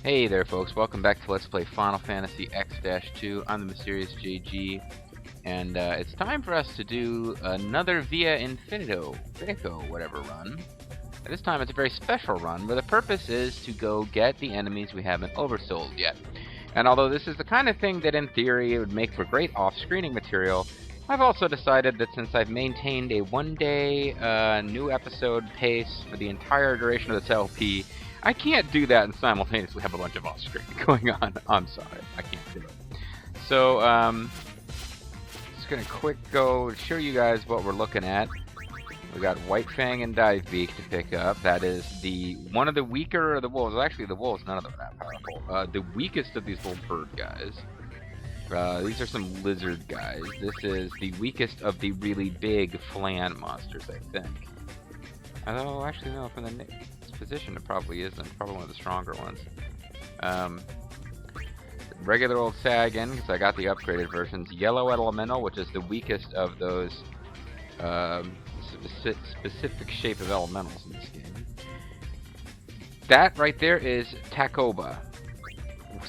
Hey there folks, welcome back to Let's Play Final Fantasy X-2. I'm the Mysterious JG, and it's time for us to do another Via Infinito, whatever run. And this time it's a very special run, where the purpose is to go get the enemies we haven't oversold yet. And although this is the kind of thing that in theory it would make for great off-screening material, I've also decided that since I've maintained a one-day new episode pace for the entire duration of this LP, I can't do that and simultaneously have a bunch of off-screen going on. I'm sorry, I can't do it. So, just gonna quick go show you guys what we're looking at. We got White Fang and Dive Beak to pick up. That is one of the weaker of the wolves. Actually, the wolves, none of them are that powerful. The weakest of these little bird guys. These are some lizard guys. This is the weakest of the really big flan monsters, I think. Although, actually, no, from the position it probably isn't. Probably one of the stronger ones. Regular old Sagan, because I got the upgraded versions. Yellow Elemental, which is the weakest of those specific shape of elementals in this game. That right there is Takoba.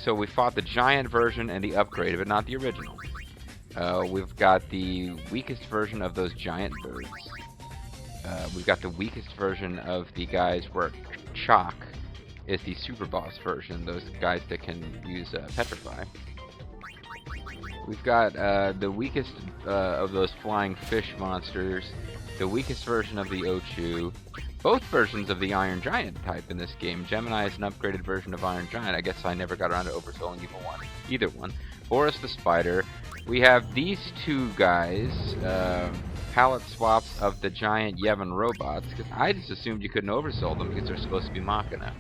So we fought the giant version and the upgraded, but not the original. We've got the weakest version of those giant birds. We've got the weakest version of the guys where Chalk is the super boss version, those guys that can use Petrify. We've got the weakest of those flying fish monsters, the weakest version of the Ochu, both versions of the Iron Giant type in this game. Gemini is an upgraded version of Iron Giant. I guess I never got around to Oversoul and either one. Boris the Spider. We have these two guys, palette swaps of the giant Yevon robots, because I just assumed you couldn't oversoul them because they're supposed to be Machina.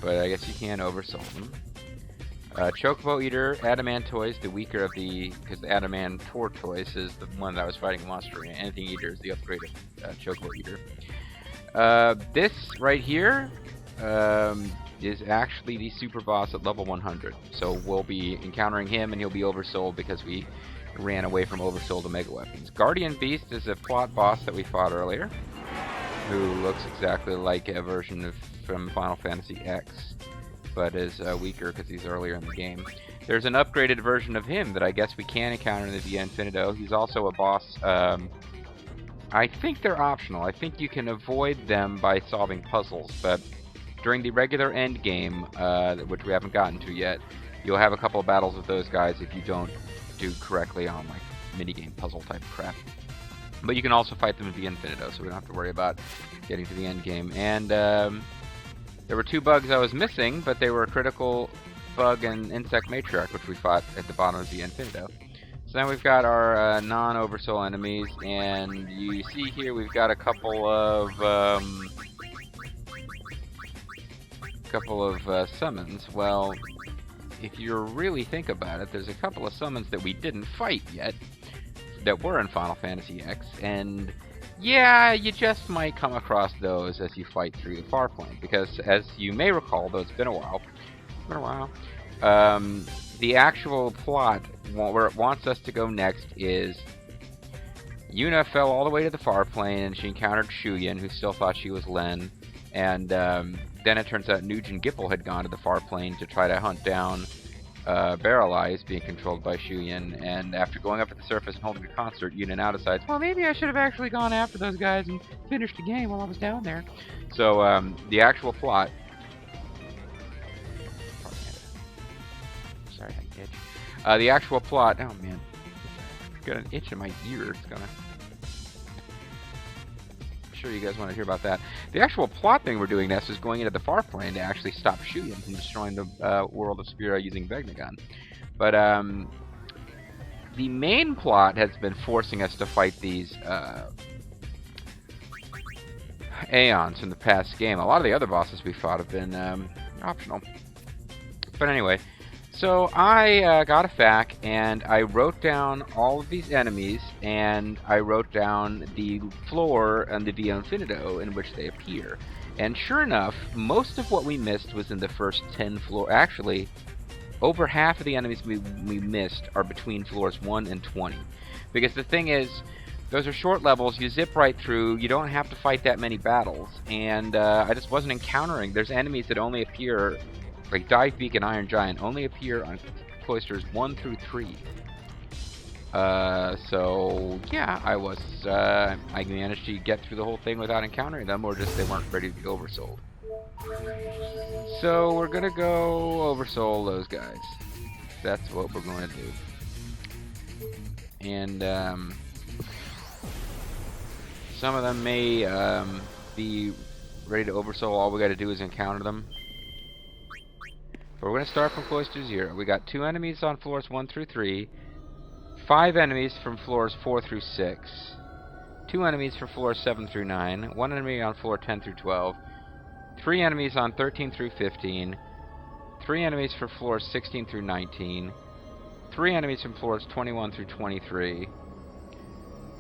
But I guess you can oversoul them. Chocobo Eater, Adamantoise, the weaker of the, because the Adamant Tortoise is the one that I was fighting Monster in. Anything Eater is the upgraded Chocobo Eater. This right here is actually the super boss at level 100. So we'll be encountering him and he'll be oversold because we ran away from oversold to Mega Weapons. Guardian Beast is a plot boss that we fought earlier, who looks exactly like a version of from Final Fantasy X, but is weaker because he's earlier in the game. There's an upgraded version of him that I guess we can encounter in the Via Infinito. He's also a boss. I think they're optional. I think you can avoid them by solving puzzles, but during the regular end game, which we haven't gotten to yet, you'll have a couple of battles with those guys if you don't do correctly on like minigame puzzle type crap. But you can also fight them in Via Infinito, so we don't have to worry about getting to the end game. And there were two bugs I was missing, but they were a critical bug and insect matriarch, which we fought at the bottom of Via Infinito. So now we've got our non-oversoul enemies, and you see here we've got a couple of summons. Well, if you really think about it, there's a couple of summons that we didn't fight yet that were in Final Fantasy X, and yeah, you just might come across those as you fight through the far plane, because as you may recall, though it's been a while, the actual plot where it wants us to go next is Yuna fell all the way to the far plane and she encountered Shuyin, who still thought she was Len, and then it turns out Nugent Gipple had gone to the far plane to try to hunt down Barrel Eyes being controlled by Shuyin, and after going up at the surface and holding a concert, Yuna now decides, well, maybe I should have actually gone after those guys and finished the game while I was down there. So the actual plot... Sorry, I had an itch. The actual plot... Oh, man. I've got an itch in my ear. It's gonna... Sure you guys want to hear about that. The actual plot thing we're doing next is going into the far plane to actually stop Shuyin from destroying the world of Spira using Vegnagun. But the main plot has been forcing us to fight these Aeons from the past game. A lot of the other bosses we fought have been optional. But anyway, so I got a FAQ and I wrote down all of these enemies, and I wrote down the floor and the Via Infinito in which they appear. And sure enough, most of what we missed was in the first 10 floors. Actually, over half of the enemies we missed are between floors 1 and 20. Because the thing is, Those are short levels. You zip right through. You don't have to fight that many battles. And I just wasn't encountering. There's enemies that only appear, like Dive Beak and Iron Giant, only appear on cloisters 1 through 3. So yeah, I managed to get through the whole thing without encountering them, or just they weren't ready to be oversold. So we're gonna go oversoul those guys. That's what we're going to do. And some of them may be ready to oversoul. All we got to do is encounter them. But we're going to start from cloister 0. We got 2 enemies on floors 1 through 3. 5 enemies from floors 4 through 6. 2 enemies for floors 7 through 9. 1 enemy on floor 10 through 12. 3 enemies on 13 through 15. 3 enemies for floors 16 through 19. 3 enemies from floors 21 through 23.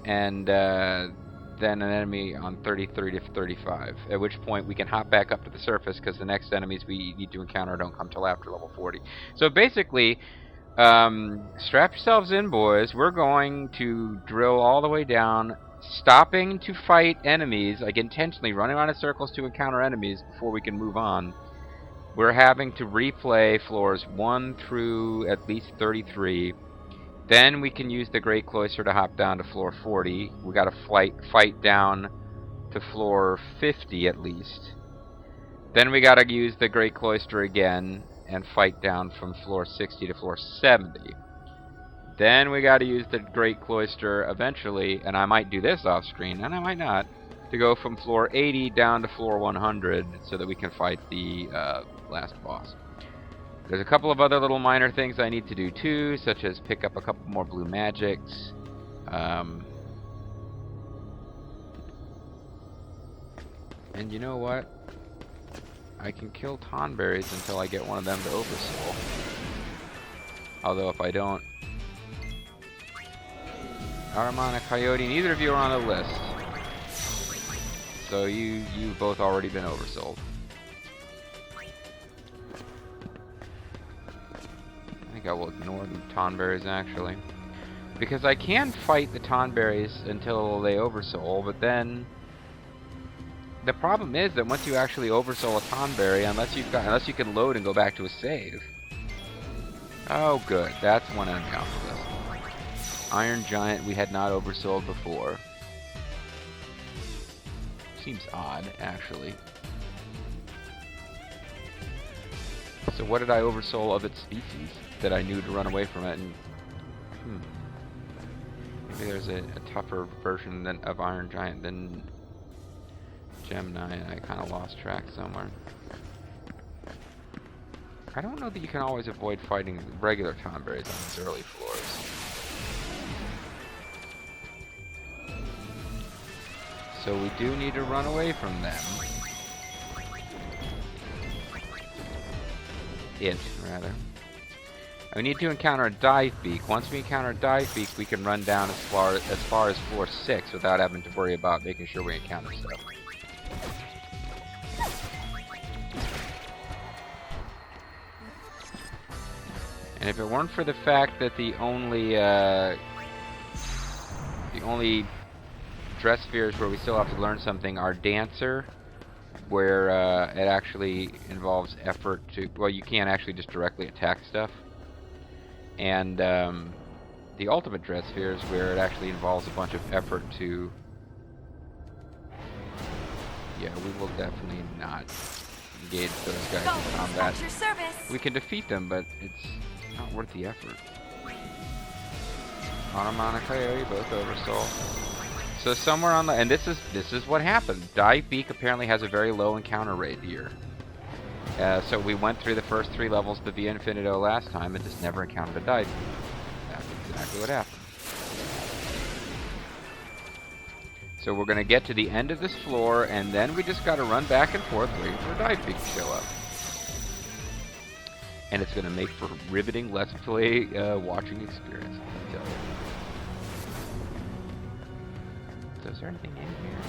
And then an enemy on 33 to 35. At which point we can hop back up to the surface because the next enemies we need to encounter don't come till after level 40. So basically, strap yourselves in, boys. We're going to drill all the way down, stopping to fight enemies, like intentionally running around in circles to encounter enemies before we can move on. We're having to replay floors 1 through at least 33. Then we can use the Great Cloister to hop down to floor 40. We got to fight down to floor 50 at least. Then we got to use the Great Cloister again and fight down from floor 60 to floor 70. Then we got to use the Great Cloister eventually, and I might do this off screen, and I might not, to go from floor 80 down to floor 100 so that we can fight the last boss. There's a couple of other little minor things I need to do too, such as pick up a couple more blue magics. And you know what? I can kill tonberries until I get one of them to oversoul. Although if I don't... Aramana, Coyote, neither of you are on the list. So you've both already been oversold. I think I will ignore the tonberries actually. Because I can fight the tonberries until they oversoul, but then the problem is that once you actually oversoul a tonberry, unless you can load and go back to a save. Oh good, that's one enemy off the list. Iron Giant we had not oversold before. Seems odd, actually. So what did I oversoul of its species that I knew to run away from it? And maybe there's a tougher version of Iron Giant than Gemini, and I kind of lost track somewhere. I don't know that you can always avoid fighting regular tonberries on these early floors. So we do need to run away from them. Rather. We need to encounter a Dive Beak. Once we encounter a Dive Beak, we can run down as far as floor 6 without having to worry about making sure we encounter stuff. And if it weren't for the fact that the only dress spheres where we still have to learn something are Dancer, where it actually involves effort to... Well, you can't actually just directly attack stuff. And the Ultimate Dress Spheres, where it actually involves a bunch of effort to... Yeah, we will definitely not engage those guys in combat. We can defeat them, but it's not worth the effort. Aramana, Coyote, both oversoul. So somewhere on the... And this is what happened. Dive Beak apparently has a very low encounter rate here. So we went through the first 3 levels of the Via Infinito last time and just never encountered a Dive Beak. That's exactly what happened. So we're going to get to the end of this floor, and then we just got to run back and forth waiting for a Dive Beak to show up. And it's going to make for riveting Let's Play watching experience, I tell you. So is there anything in here?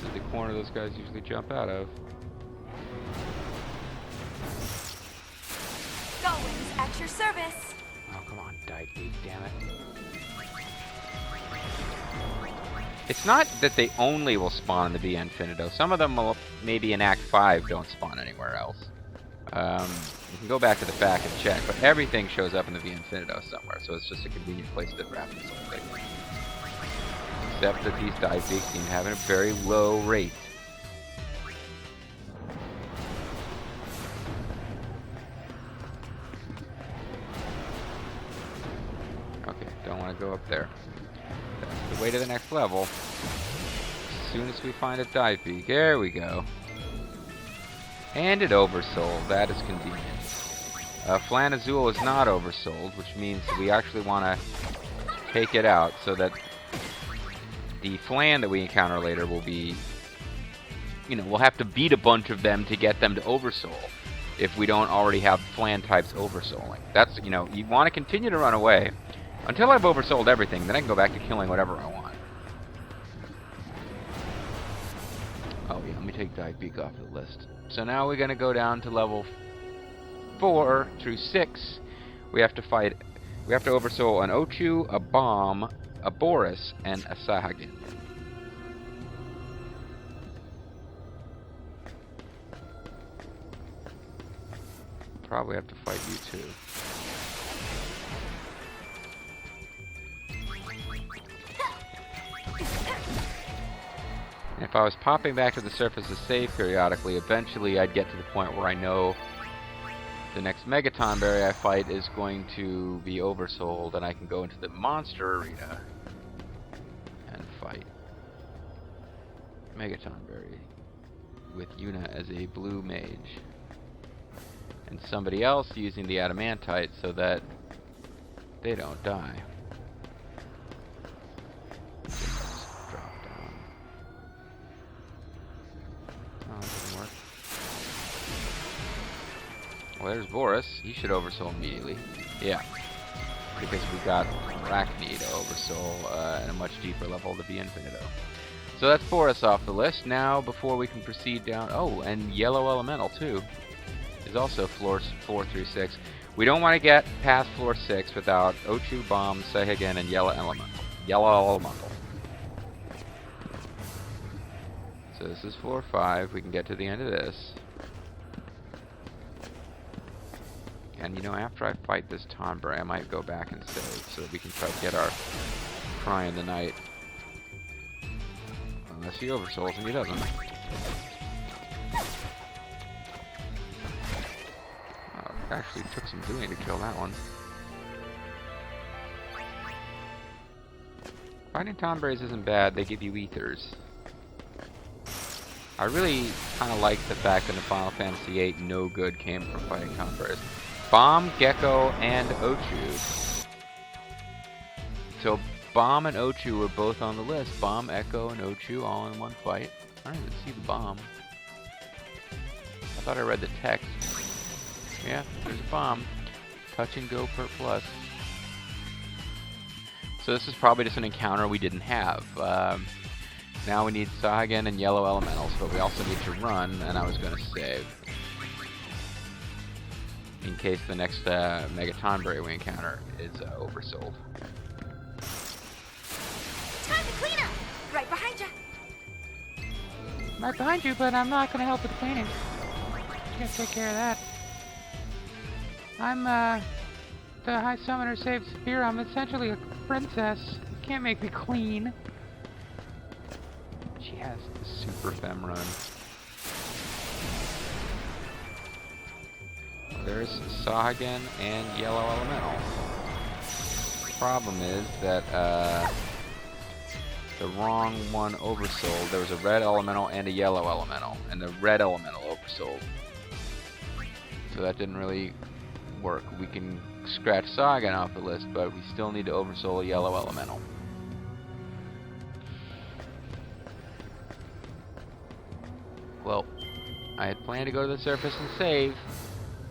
This is the corner those guys usually jump out of. Golems at your service. Oh, come on, Dive Beak, damn it. It's not that they only will spawn in the Via Infinito. Some of them will, maybe in Act 5, don't spawn anywhere else. You can go back to the pack and check, but everything shows up in the Via Infinito somewhere, so it's just a convenient place to wrap this whole thing. Except that these dive beaks seem to have a very low rate. Okay, don't want to go up there. That's the way to the next level. As soon as we find a dive beak, there we go. And it oversold. That is convenient. Flan Azul is not oversold, which means we actually want to take it out so that the flan that we encounter later will be, you know, we'll have to beat a bunch of them to get them to oversoul if we don't already have flan types oversouling. That's, you know, you want to continue to run away until I've oversold everything, then I can go back to killing whatever I want. Oh yeah, let me take Dive Beak off the list. So now we're going to go down to level 4 through 6. We have to oversoul an Ochu, a Bomb, a Boris, and a Sahagin. Probably have to fight you too. If I was popping back to the surface to save periodically, eventually I'd get to the point where I know the next Mega Tonberry I fight is going to be oversold, and I can go into the monster arena and fight Mega Tonberry with Yuna as a blue mage. And somebody else using the adamantite so that they don't die. Well, there's Boris. He should oversoul immediately. Yeah. Because we got Arachne to oversoul at a much deeper level, the Via Infinito. So that's Boris off the list. Now, before we can proceed down... Oh, and Yellow Elemental, too. Is also floors 4 through 6. We don't want to get past floor 6 without Ochu, Bomb, Seihagen, and Yellow Elemental. Yellow Elemental. So this is floor 5. We can get to the end of this. And, you know, after I fight this Tonberry, I might go back and save so that we can try to get our Cry in the Night. Unless he oversouls, and he doesn't. Actually took some doing to kill that one. Fighting Tonberries isn't bad, they give you ethers. I really kind of like the fact that in Final Fantasy VIII, no good came from fighting Tonberries. Bomb, Gecko, and Ochu. So Bomb and Ochu were both on the list. Bomb, Echo, and Ochu all in one fight. I don't even see the Bomb. I thought I read the text. Yeah, there's a Bomb. Touch and go per plus. So this is probably just an encounter we didn't have. Now we need Sahagin and Yellow Elementals, but we also need to run, and I was going to save. In case the next Mega Tonberry we encounter is oversold. Time to clean up! Right behind you! Right behind you, but I'm not going to help with cleaning. You gotta take care of that. I'm, the High Summoner saved Saphira. I'm essentially a princess. You can't make me clean. She has the super fem run. There's Sahagin and Yellow Elemental. The problem is that the wrong one oversold. There was a red elemental and a yellow elemental, and the red elemental oversold. So that didn't really work. We can scratch Sahagin off the list, but we still need to oversoul a yellow elemental. Well, I had planned to go to the surface and save,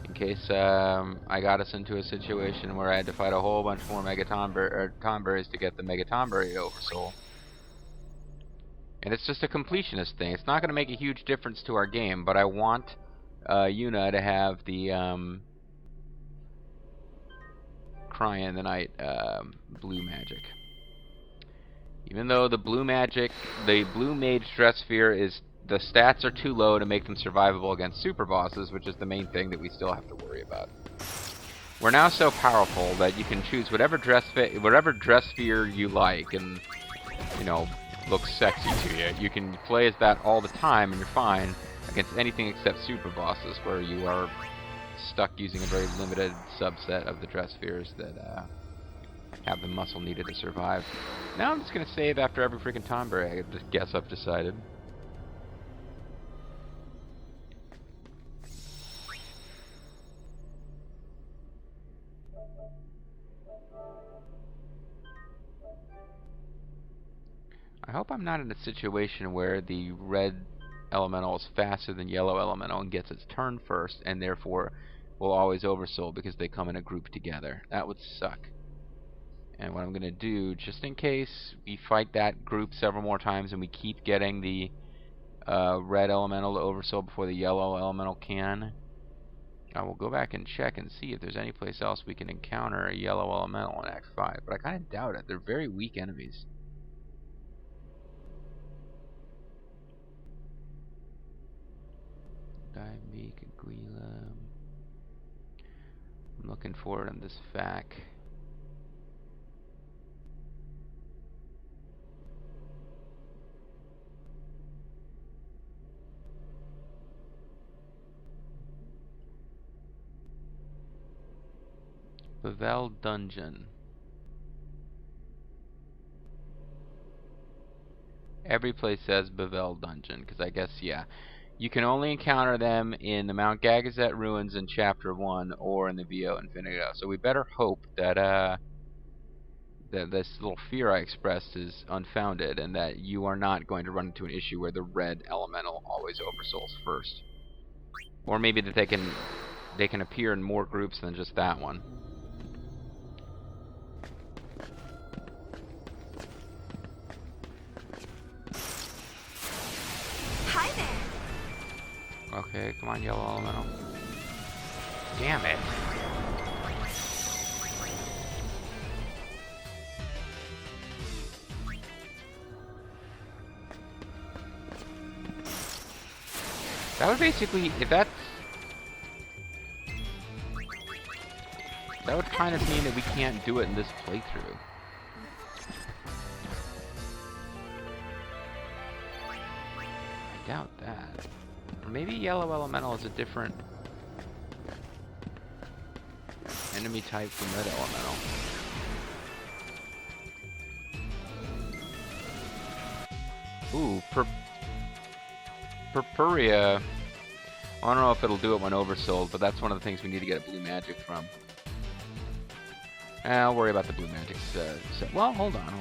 in case I got us into a situation where I had to fight a whole bunch more Mega Tonberries to get the Mega Tonberry oversoul. And it's just a completionist thing. It's not going to make a huge difference to our game, but I want Yuna to have the Cry in the Night blue magic. Even though the blue mage stress sphere is, the stats are too low to make them survivable against super bosses, which is the main thing that we still have to worry about. We're now so powerful that you can choose whatever dress sphere you like, and you know, looks sexy to you. You can play as that all the time, and you're fine against anything except super bosses, where you are stuck using a very limited subset of the dress spheres that have the muscle needed to survive. Now I'm just gonna save after every freaking tonberry, I guess I've decided. I hope I'm not in a situation where the red elemental is faster than yellow elemental and gets its turn first, and therefore will always oversoul because they come in a group together. That would suck. And what I'm going to do, just in case we fight that group several more times and we keep getting the red elemental to oversoul before the yellow elemental can, I will go back and check and see if there's any place else we can encounter a yellow elemental in Act 5. But I kind of doubt it. They're very weak enemies. I'm looking for it on this fac. Bevel Dungeon. Every place says Bevel Dungeon, because I guess, yeah. You can only encounter them in the Mount Gagazet Ruins in Chapter 1 or in the Via Infinito. So we better hope that that this little fear I expressed is unfounded, and that you are not going to run into an issue where the red elemental always oversouls first. Or maybe that they can appear in more groups than just that one. Hi there. Okay, come on, yellow elemental. Damn it. That would basically, if that's... That would kind of mean that we can't do it in this playthrough. I doubt that. Or maybe yellow elemental is a different enemy type from red elemental. Ooh, Purpurea. I don't know if it'll do it when oversold, but that's one of the things we need to get a blue magic from. I'll worry about the blue magic. Well, hold on.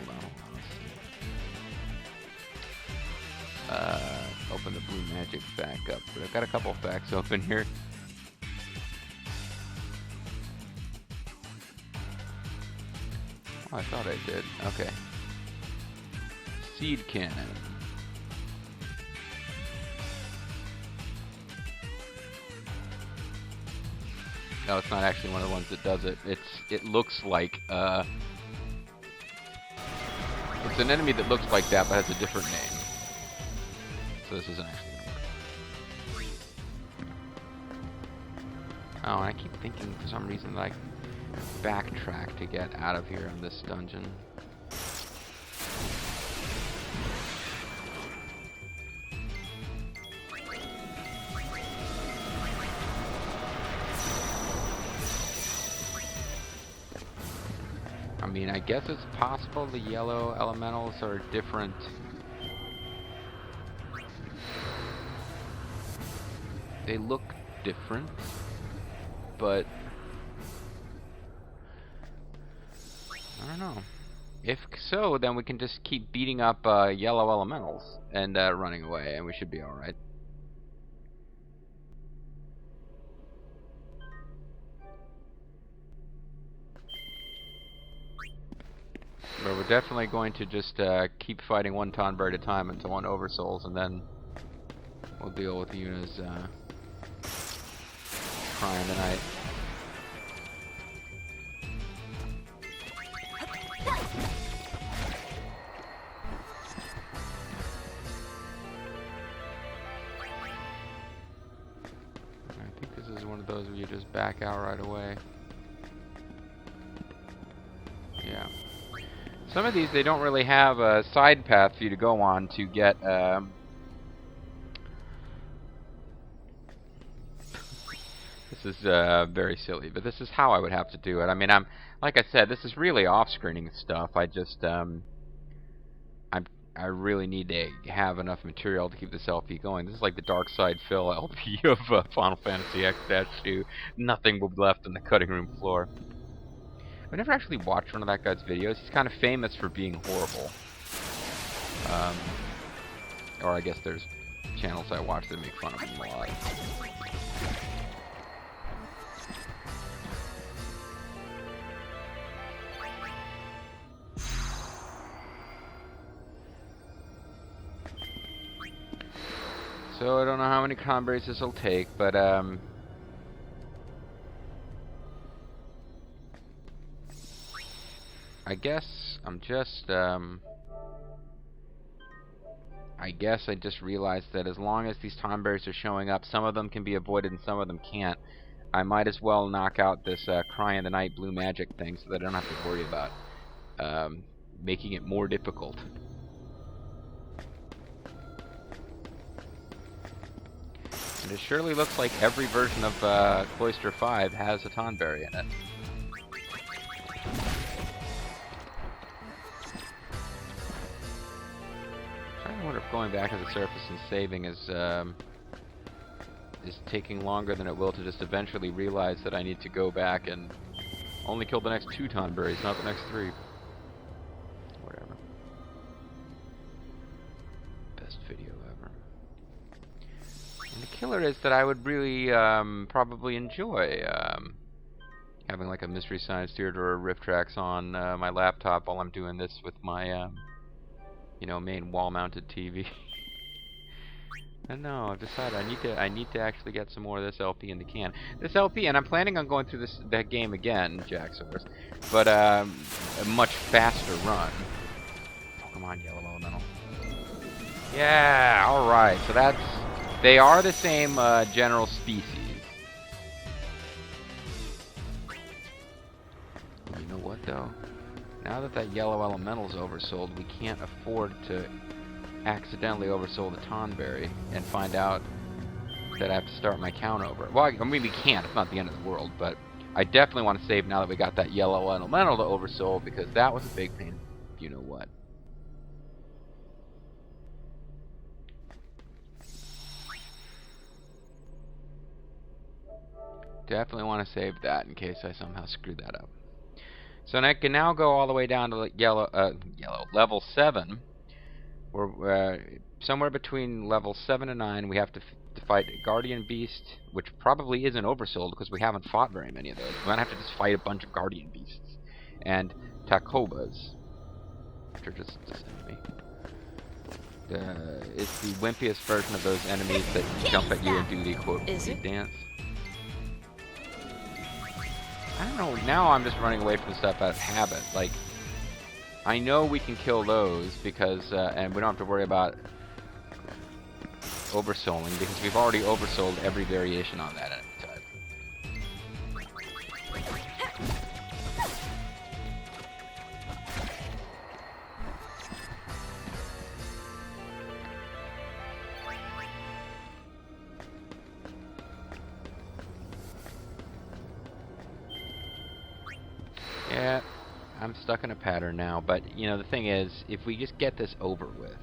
Open the blue magic back up. But I've got a couple facts open here. Oh, I thought I did. Okay. Seed cannon. No, it's not actually one of the ones that does it. It looks like it's an enemy that looks like that but has a different name. So this isn't actually gonna work. Oh, and I keep thinking for some reason that I backtrack to get out of here in this dungeon. I mean, I guess it's possible the yellow elementals are different. They look different, but I don't know. If so, then we can just keep beating up yellow elementals and running away, and we should be alright. But we're definitely going to just keep fighting one tonberry at a time until one oversouls, and then we'll deal with Yuna's crying tonight. this is one of those where you just back out right away. Yeah. Some of these, they don't really have a side path for you to go on to get, this is very silly, but this is how I would have to do it. I mean, like I said, this is really off-screening stuff. I just, I really need to have enough material to keep this LP going. This is like the Dark Side Phil LP of Final Fantasy X-2. Nothing will be left on the cutting room floor. I've never actually watched one of that guy's videos. He's kind of famous for being horrible. Or I guess there's channels I watch that make fun of him a lot. So I don't know how many tonberries this will take, but I guess I'm just I guess I just realized that as long as these tonberries are showing up, some of them can be avoided and some of them can't. I might as well knock out this Cry in the Night blue magic thing so that I don't have to worry about making it more difficult. And it surely looks like every version of Cloister 5 has a tonberry in it. I wonder if going back to the surface and saving is taking longer than it will to just eventually realize that I need to go back and only kill the next 2 tonberries, not the next 3. Whatever. Best video ever. And the killer is that I would really probably enjoy having like a Mystery Science Theater or Rift Tracks on my laptop while I'm doing this with my you know, main wall-mounted TV. And no, I've decided I need to actually get some more of this LP in the can. This LP, and I'm planning on going through that game again, Jacksaurus, but a much faster run. Oh, come on, Yellow Elemental. Yeah, all right. So they are the same general species. You know what though? Now that Yellow Elemental's oversold, we can't afford to accidentally oversold a tonberry and find out that I have to start my count over. Well, I mean, we can't. It's not the end of the world, but I definitely want to save now that we got that Yellow Elemental to oversold, because that was a big pain. You know what? Definitely want to save that in case I somehow screw that up. So I can now go all the way down to level 7. We're somewhere between level 7 and 9. We have to fight a Guardian Beast, which probably isn't oversold because we haven't fought very many of those. We might have to just fight a bunch of Guardian Beasts. And Takobas, which are just this enemy. It's the wimpiest version of those enemies that jump at you and do the quote dance. I don't know, now I'm just running away from stuff out of habit. Like, I know we can kill those because, and we don't have to worry about oversouling because we've already oversold every variation on that enemy type. Yeah, I'm stuck in a pattern now, but, you know, the thing is, if we just get this over with,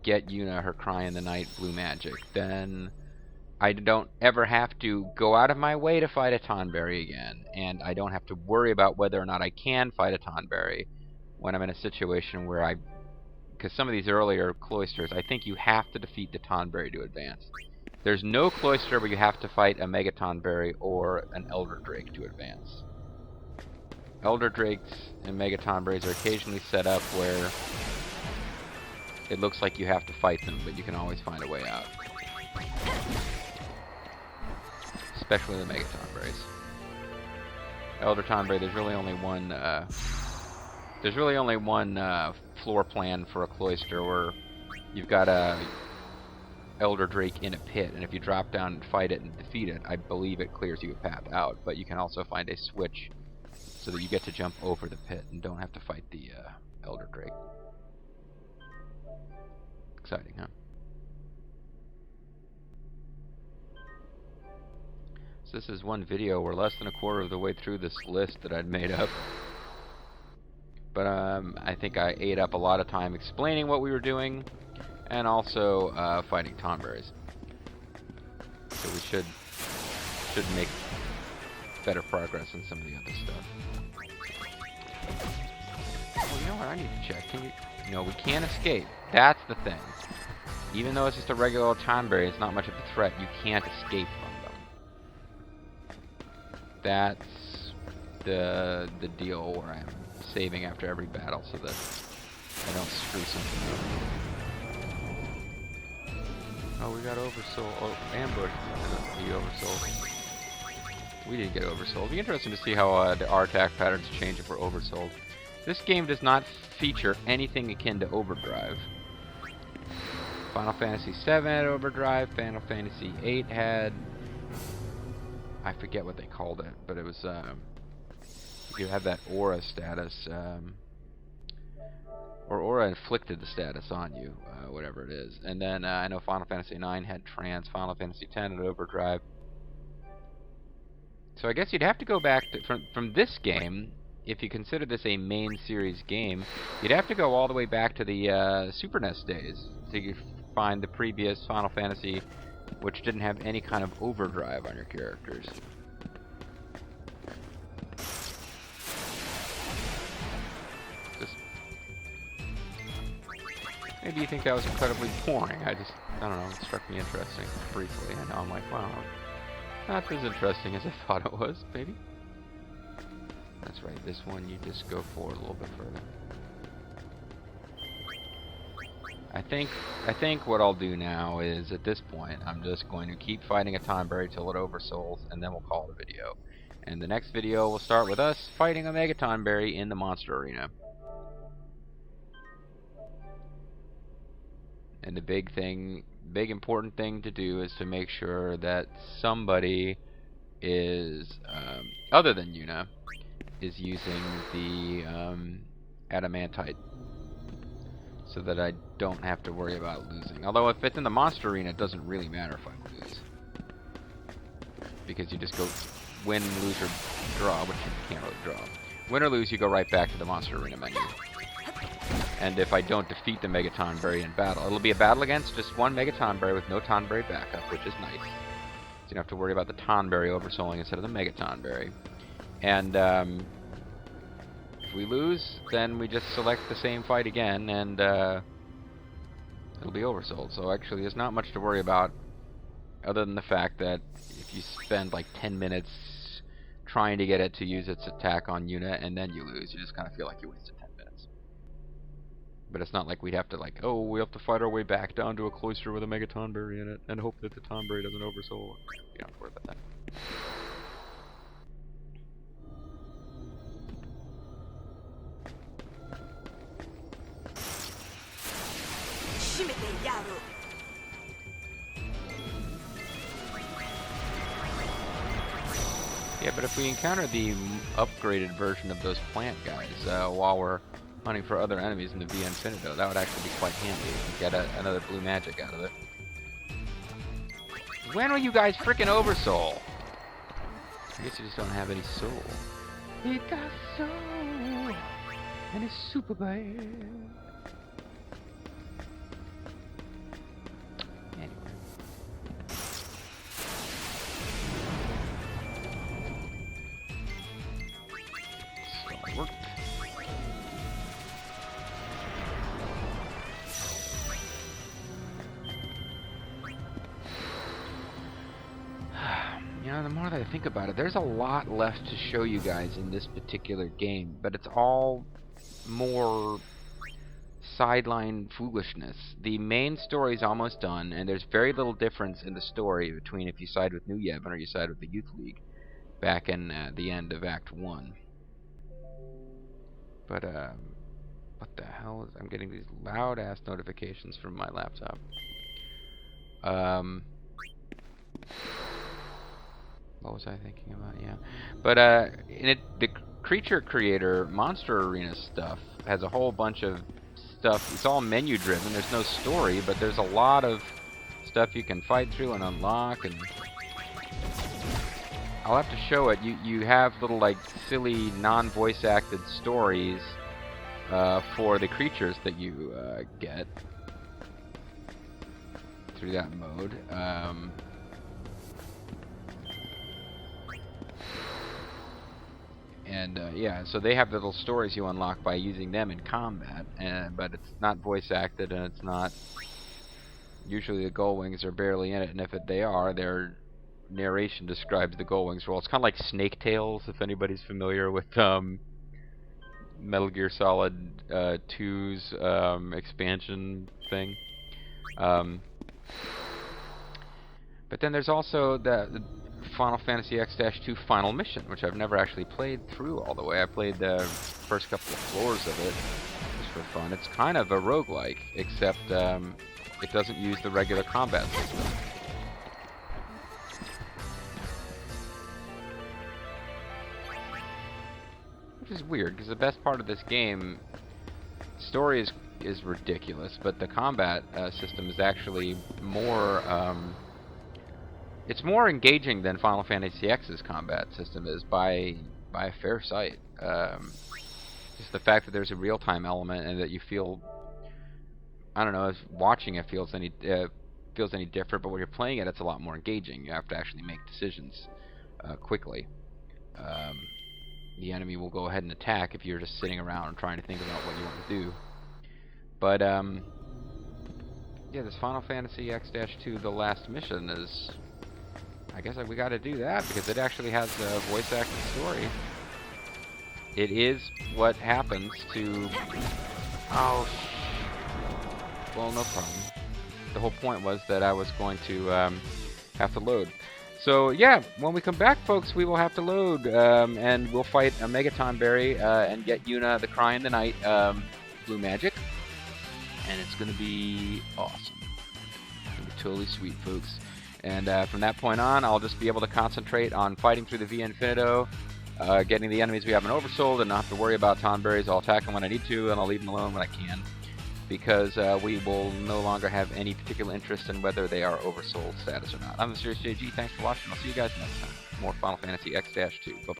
get Yuna her Cry in the Night blue magic, then I don't ever have to go out of my way to fight a tonberry again, and I don't have to worry about whether or not I can fight a tonberry when I'm in a situation where because some of these earlier cloisters, I think you have to defeat the tonberry to advance. There's no cloister where you have to fight a Mega Tonberry or an Elder Drake to advance. Elder Drakes and Mega Tonberries are occasionally set up where it looks like you have to fight them, but you can always find a way out. Especially the Mega Tonberries. Elder Tonberry, there's really only one floor plan for a cloister where you've got Elder Drake in a pit, and if you drop down and fight it and defeat it, I believe it clears you a path out. But you can also find a switch so that you get to jump over the pit and don't have to fight the Elder Drake. Exciting, huh? So this is one video. We're less than a quarter of the way through this list that I'd made up. But I think I ate up a lot of time explaining what we were doing, and also fighting tonberries. So we should make better progress on some of the other stuff. Well, you know what? I need to check. Can you? No, we can't escape. That's the thing. Even though it's just a regular old tonberry, it's not much of a threat. You can't escape from them. That's the deal where I'm saving after every battle so that I don't screw something up. Oh, we got Oversoul. Oh, ambush. The Oversoul. We didn't get Oversoul. It'll be interesting to see how our attack patterns change if we're Oversouled. This game does not feature anything akin to Overdrive. Final Fantasy VII had Overdrive. Final Fantasy VIII had... I forget what they called it, but it was... you have that aura status, or aura inflicted the status on you, whatever it is. And then I know Final Fantasy IX had trance, Final Fantasy X had overdrive. So I guess you'd have to go back to, from this game, if you consider this a main series game, you'd have to go all the way back to the Super NES days to find the previous Final Fantasy, which didn't have any kind of overdrive on your characters. Maybe you think that was incredibly boring. I don't know, it struck me interesting briefly, and now I'm like, wow, not as interesting as I thought it was, maybe. That's right, this one you just go forward a little bit further. I think what I'll do now is, at this point, I'm just going to keep fighting a tonberry till it oversouls, and then we'll call it a video. And the next video will start with us fighting a mega tonberry in the monster arena. And the big important thing to do is to make sure that somebody is, other than Yuna, is using the adamantite, so that I don't have to worry about losing. Although if it's in the monster arena, it doesn't really matter if I lose, because you just go win, lose, or draw, which you can't really draw. Win or lose, you go right back to the monster arena menu. And if I don't defeat the Mega Tonberry in battle, it'll be a battle against just one Mega Tonberry with no Tonberry backup, which is nice. So you don't have to worry about the Tonberry oversouling instead of the Mega Tonberry. And if we lose, then we just select the same fight again, and it'll be oversouled. So actually, there's not much to worry about, other than the fact that if you spend like 10 minutes trying to get it to use its attack on Yuna, and then you lose, you just kind of feel like you wasted 10 minutes. But it's not like we'd have to, like, oh, we have to fight our way back down to a cloister with a Mega Tonberry in it, and hope that the Tonberry doesn't oversoul. You don't have to worry about that. Yeah, but if we encounter the upgraded version of those plant guys while we're hunting for other enemies in the Via Infinito, that would actually be quite handy. We can get another blue magic out of it. When will you guys frickin' oversoul? I guess you just don't have any soul. It got soul, and it's super bad. You know, the more that I think about it, there's a lot left to show you guys in this particular game, but it's all more sideline foolishness. The main story's almost done, and there's very little difference in the story between if you side with New Yevon or you side with the Youth League back in the end of Act 1. But, what the hell is... I'm getting these loud-ass notifications from my laptop. What was I thinking about? Yeah. But the creature creator monster arena stuff has a whole bunch of stuff. It's all menu driven. There's no story, but there's a lot of stuff you can fight through and unlock, and I'll have to show it. You have little like silly non-voice acted stories for the creatures that you get through that mode. Yeah, so they have little stories you unlock by using them in combat, but it's not voice acted, and it's not. Usually the Gullwings are barely in it, and if they are, their narration describes the Gullwings' role. It's kind of like Snake Tales, if anybody's familiar with Metal Gear Solid 2's expansion thing. But then there's also the Final Fantasy X-2 Final Mission, which I've never actually played through all the way. I played the first couple of floors of it just for fun. It's kind of a roguelike, except it doesn't use the regular combat system. Which is weird, because the best part of this game, story is ridiculous, but the combat system is actually more it's more engaging than Final Fantasy X's combat system is by a fair sight. Just the fact that there's a real-time element and that you feel, I don't know if watching it feels any different, but when you're playing it, it's a lot more engaging. You have to actually make decisions quickly. The enemy will go ahead and attack if you're just sitting around trying to think about what you want to do. But yeah, this Final Fantasy X-2, the last mission is. I guess we got to do that because it actually has a voice-acted story. It is what happens to. Oh. Well, no problem. The whole point was that I was going to have to load. So yeah, when we come back, folks, we will have to load, and we'll fight a Mega Tonberry and get Yuna the Cry in the Night blue magic, and it's gonna be awesome. It's gonna be totally sweet, folks. And from that point on, I'll just be able to concentrate on fighting through the Via Infinito, getting the enemies we have in Oversoul, and not have to worry about Tonberries. I'll attack them when I need to, and I'll leave them alone when I can, because we will no longer have any particular interest in whether they are Oversoul status or not. I'm the Serious JG. Thanks for watching. I'll see you guys next time. More Final Fantasy X-2. Bye-bye.